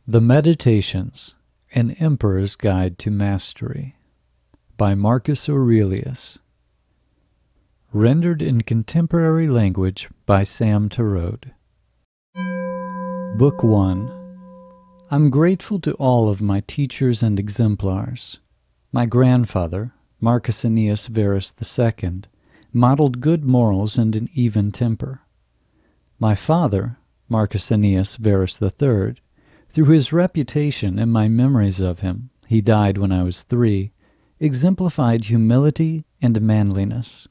The Meditations, An Emperor's Guide to Mastery, by Marcus Aurelius. Rendered in contemporary language by Sam Tarode. Book 1. I'm grateful to all of my teachers and exemplars. My grandfather, Marcus Aurelius Verus II, modeled good morals and an even temper. My father, Marcus Aurelius Verus III, through his reputation and my memories of him, he died when I was 3, exemplified humility and manliness.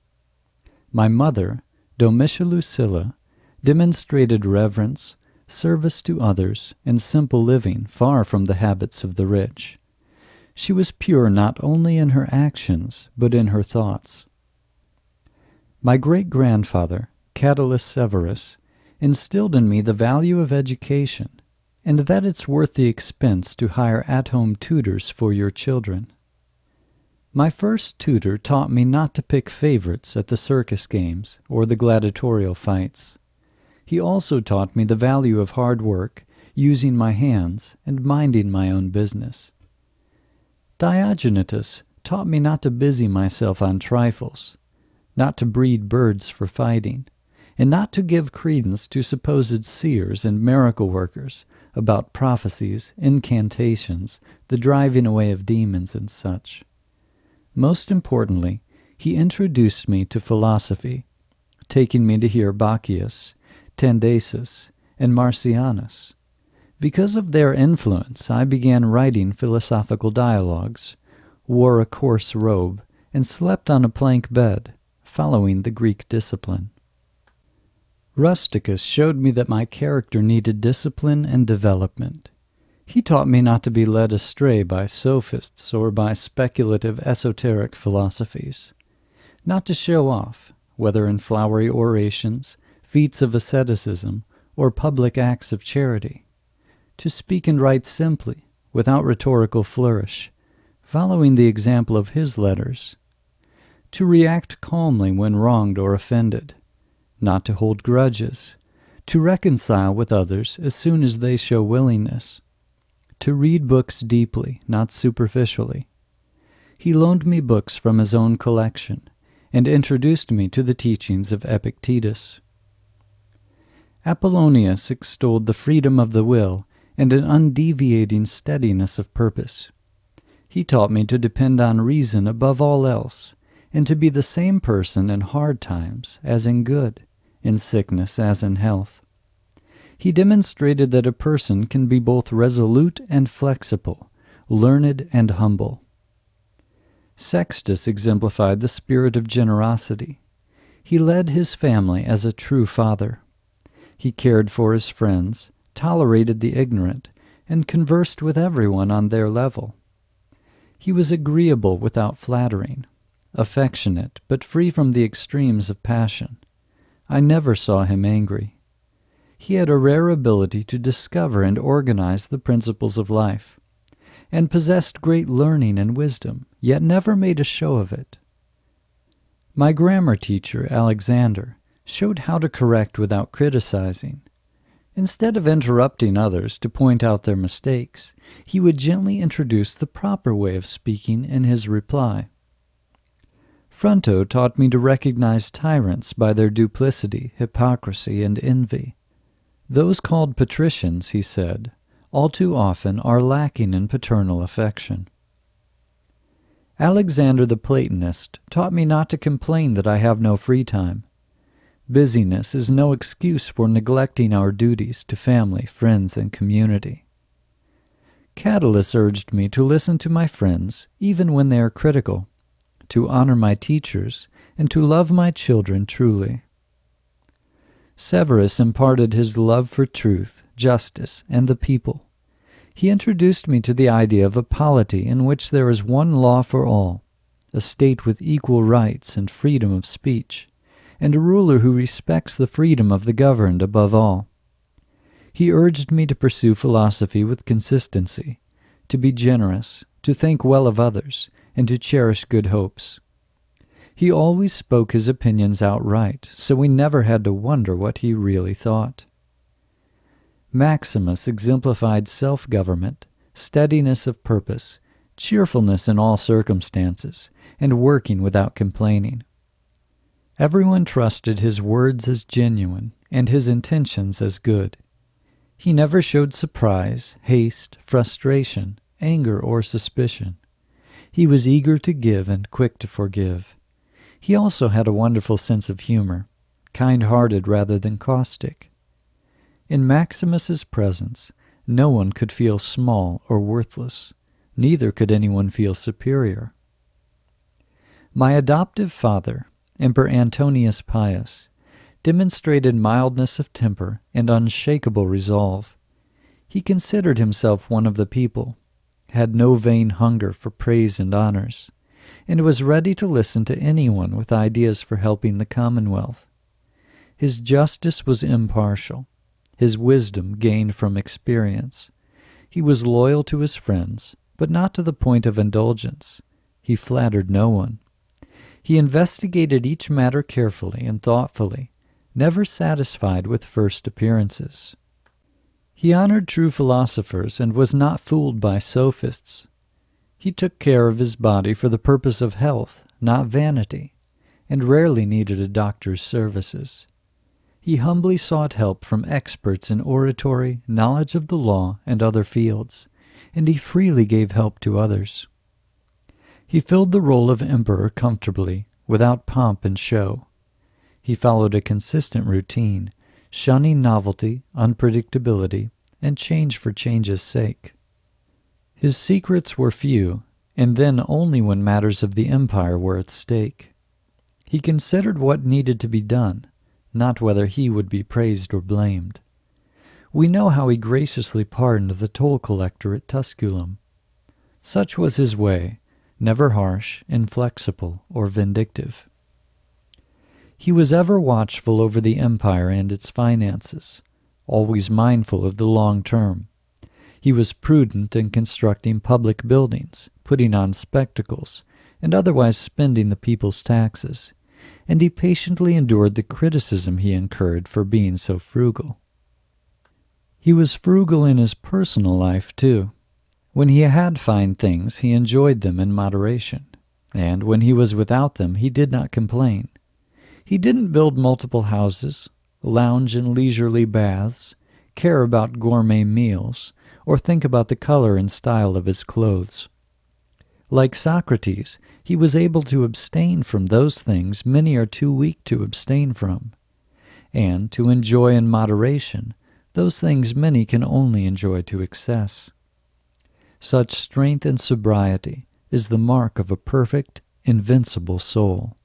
My mother, Domitia Lucilla, demonstrated reverence, service to others, and simple living far from the habits of the rich. She was pure not only in her actions, but in her thoughts. My great-grandfather, Catulus Severus, instilled in me the value of education, and that it's worth the expense to hire at-home tutors for your children. My first tutor taught me not to pick favorites at the circus games or the gladiatorial fights. He also taught me the value of hard work, using my hands, and minding my own business. Diogenetus taught me not to busy myself on trifles, not to breed birds for fighting, and not to give credence to supposed seers and miracle workers about prophecies, incantations, the driving away of demons, and such. Most importantly, he introduced me to philosophy, taking me to hear Bacchius, Tandasus, and Marcianus. Because of their influence, I began writing philosophical dialogues, wore a coarse robe, and slept on a plank bed, following the Greek discipline. Rusticus showed me that my character needed discipline and development. He taught me not to be led astray by sophists or by speculative esoteric philosophies, not to show off, whether in flowery orations, feats of asceticism, or public acts of charity, to speak and write simply, without rhetorical flourish, following the example of his letters, to react calmly when wronged or offended, not to hold grudges, to reconcile with others as soon as they show willingness, to read books deeply, not superficially. He loaned me books from his own collection, and introduced me to the teachings of Epictetus. Apollonius extolled the freedom of the will and an undeviating steadiness of purpose. He taught me to depend on reason above all else, and to be the same person in hard times as in good, in sickness as in health. He demonstrated that a person can be both resolute and flexible, learned and humble. Sextus exemplified the spirit of generosity. He led his family as a true father. He cared for his friends, tolerated the ignorant, and conversed with everyone on their level. He was agreeable without flattering, affectionate but free from the extremes of passion. I never saw him angry. He had a rare ability to discover and organize the principles of life, and possessed great learning and wisdom, yet never made a show of it. My grammar teacher, Alexander, showed how to correct without criticizing. Instead of interrupting others to point out their mistakes, he would gently introduce the proper way of speaking in his reply. Fronto taught me to recognize tyrants by their duplicity, hypocrisy, and envy. Those called patricians, he said, all too often are lacking in paternal affection. Alexander the Platonist taught me not to complain that I have no free time. Busyness is no excuse for neglecting our duties to family, friends, and community. Catulus urged me to listen to my friends, even when they are critical, to honor my teachers, and to love my children truly. Severus imparted his love for truth, justice, and the people. He introduced me to the idea of a polity in which there is one law for all, a state with equal rights and freedom of speech, and a ruler who respects the freedom of the governed above all. He urged me to pursue philosophy with consistency, to be generous, to think well of others, and to cherish good hopes. He always spoke his opinions outright, so we never had to wonder what he really thought. Maximus exemplified self-government, steadiness of purpose, cheerfulness in all circumstances, and working without complaining. Everyone trusted his words as genuine and his intentions as good. He never showed surprise, haste, frustration, anger, or suspicion. He was eager to give and quick to forgive. He also had a wonderful sense of humor, kind-hearted rather than caustic. In Maximus's presence, no one could feel small or worthless. Neither could anyone feel superior. My adoptive father, Emperor Antoninus Pius, demonstrated mildness of temper and unshakable resolve. He considered himself one of the people, had no vain hunger for praise and honors, and was ready to listen to anyone with ideas for helping the Commonwealth. His justice was impartial, his wisdom gained from experience. He was loyal to his friends, but not to the point of indulgence. He flattered no one. He investigated each matter carefully and thoughtfully, never satisfied with first appearances. He honored true philosophers and was not fooled by sophists. He took care of his body for the purpose of health, not vanity, and rarely needed a doctor's services. He humbly sought help from experts in oratory, knowledge of the law, and other fields, and he freely gave help to others. He filled the role of emperor comfortably, without pomp and show. He followed a consistent routine, shunning novelty, unpredictability, and change for change's sake. His secrets were few, and then only when matters of the empire were at stake. He considered what needed to be done, not whether he would be praised or blamed. We know how he graciously pardoned the toll collector at Tusculum. Such was his way, never harsh, inflexible, or vindictive. He was ever watchful over the empire and its finances, always mindful of the long term. He was prudent in constructing public buildings, putting on spectacles, and otherwise spending the people's taxes, and he patiently endured the criticism he incurred for being so frugal. He was frugal in his personal life, too. When he had fine things, he enjoyed them in moderation, and when he was without them, he did not complain. He didn't build multiple houses, lounge in leisurely baths, care about gourmet meals, or think about the color and style of his clothes. Like Socrates, he was able to abstain from those things many are too weak to abstain from, and to enjoy in moderation those things many can only enjoy to excess. Such strength and sobriety is the mark of a perfect, invincible soul.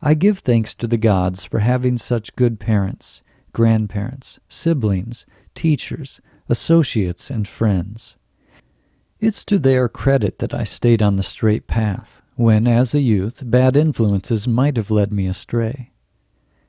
I give thanks to the gods for having such good parents, grandparents, siblings, teachers, associates, and friends. It's to their credit that I stayed on the straight path, when, as a youth, bad influences might have led me astray.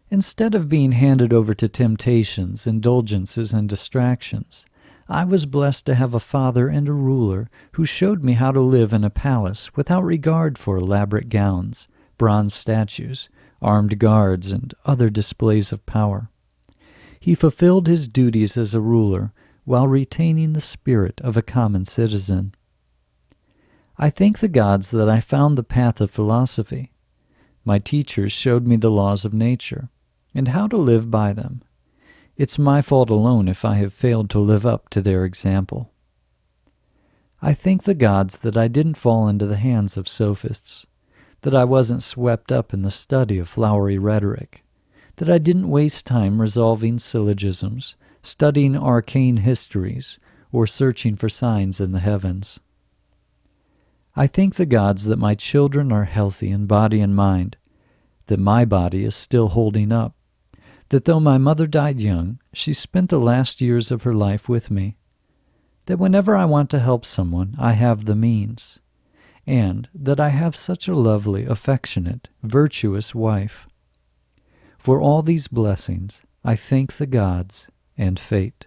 Instead of being handed over to temptations, indulgences, and distractions, I was blessed to have a father and a ruler who showed me how to live in a palace without regard for elaborate gowns, bronze statues, armed guards, and other displays of power. He fulfilled his duties as a ruler while retaining the spirit of a common citizen. I thank the gods that I found the path of philosophy. My teachers showed me the laws of nature, and how to live by them. It's my fault alone if I have failed to live up to their example. I thank the gods that I didn't fall into the hands of sophists, that I wasn't swept up in the study of flowery rhetoric, that I didn't waste time resolving syllogisms, studying arcane histories, or searching for signs in the heavens. I thank the gods that my children are healthy in body and mind, that my body is still holding up, that though my mother died young, she spent the last years of her life with me, that whenever I want to help someone, I have the means, and that I have such a lovely, affectionate, virtuous wife. For all these blessings, I thank the gods and fate.